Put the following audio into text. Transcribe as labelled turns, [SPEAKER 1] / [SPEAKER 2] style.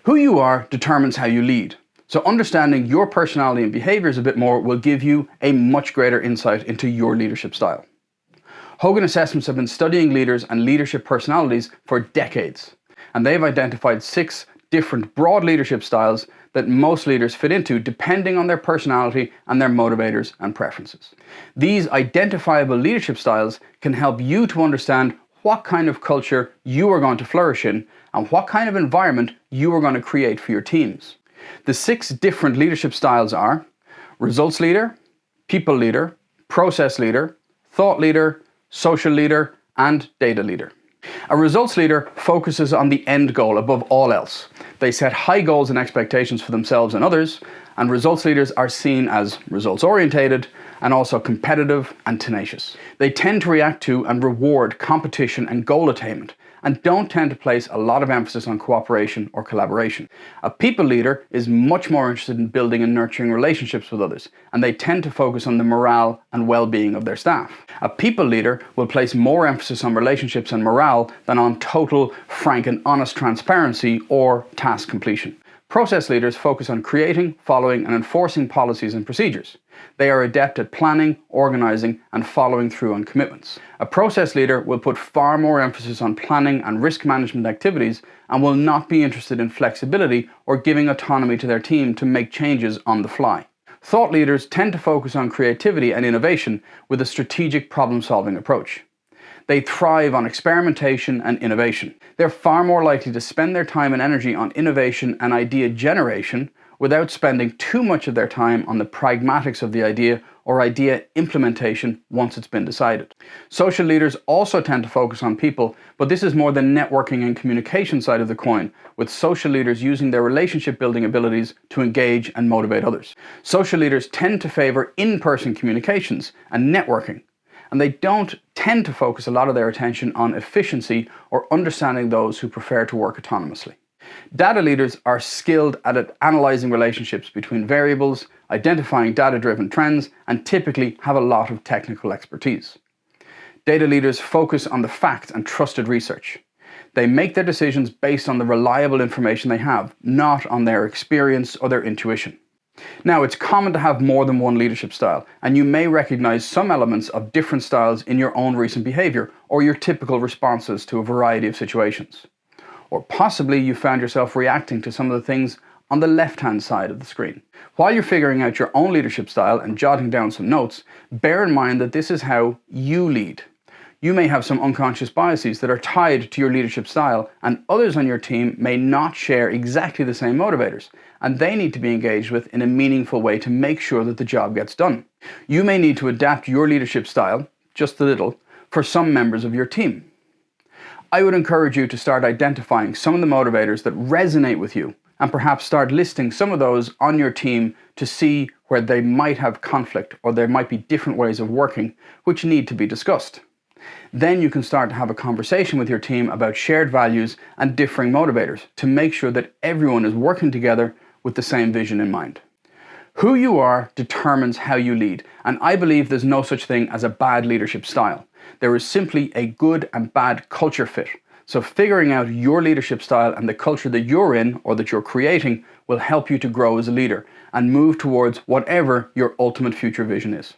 [SPEAKER 1] Who you are determines how you lead. So understanding your personality and behaviors a bit more will give you a much greater insight into your leadership style. Hogan Assessments have been studying leaders and leadership personalities for decades, and they've identified 6 different broad leadership styles that most leaders fit into depending on their personality and their motivators and preferences. These identifiable leadership styles can help you to understand what kind of culture you are going to flourish in and what kind of environment you are going to create for your teams. The 6 different leadership styles are results leader, people leader, process leader, thought leader, social leader, and data leader. A results leader focuses on the end goal above all else. They set high goals and expectations for themselves and others, and results leaders are seen as results orientated and also competitive and tenacious. They tend to react to and reward competition and goal attainment, and don't tend to place a lot of emphasis on cooperation or collaboration. A people leader is much more interested in building and nurturing relationships with others, and they tend to focus on the morale and well-being of their staff. A people leader will place more emphasis on relationships and morale than on total, frank and honest transparency or task completion. Process leaders focus on creating, following and enforcing policies and procedures. They are adept at planning, organising and following through on commitments. A process leader will put far more emphasis on planning and risk management activities and will not be interested in flexibility or giving autonomy to their team to make changes on the fly. Thought leaders tend to focus on creativity and innovation with a strategic problem-solving approach. They thrive on experimentation and innovation. They're far more likely to spend their time and energy on innovation and idea generation without spending too much of their time on the pragmatics of the idea or idea implementation once it's been decided. Social leaders also tend to focus on people, but this is more the networking and communication side of the coin, with social leaders using their relationship building abilities to engage and motivate others. Social leaders tend to favor in-person communications and networking, and they don't tend to focus a lot of their attention on efficiency or understanding those who prefer to work autonomously. Data leaders are skilled at analysing relationships between variables, identifying data-driven trends, and typically have a lot of technical expertise. Data leaders focus on the facts and trusted research. They make their decisions based on the reliable information they have, not on their experience or their intuition. Now, it's common to have more than one leadership style, and you may recognize some elements of different styles in your own recent behavior or your typical responses to a variety of situations. Or possibly you found yourself reacting to some of the things on the left-hand side of the screen. While you're figuring out your own leadership style and jotting down some notes, bear in mind that this is how you lead. You may have some unconscious biases that are tied to your leadership style, and others on your team may not share exactly the same motivators, and they need to be engaged with in a meaningful way to make sure that the job gets done. You may need to adapt your leadership style, just a little, for some members of your team. I would encourage you to start identifying some of the motivators that resonate with you, and perhaps start listing some of those on your team to see where they might have conflict or there might be different ways of working which need to be discussed. Then you can start to have a conversation with your team about shared values and differing motivators to make sure that everyone is working together with the same vision in mind. Who you are determines how you lead, and I believe there's no such thing as a bad leadership style. There is simply a good and bad culture fit. So figuring out your leadership style and the culture that you're in or that you're creating will help you to grow as a leader and move towards whatever your ultimate future vision is.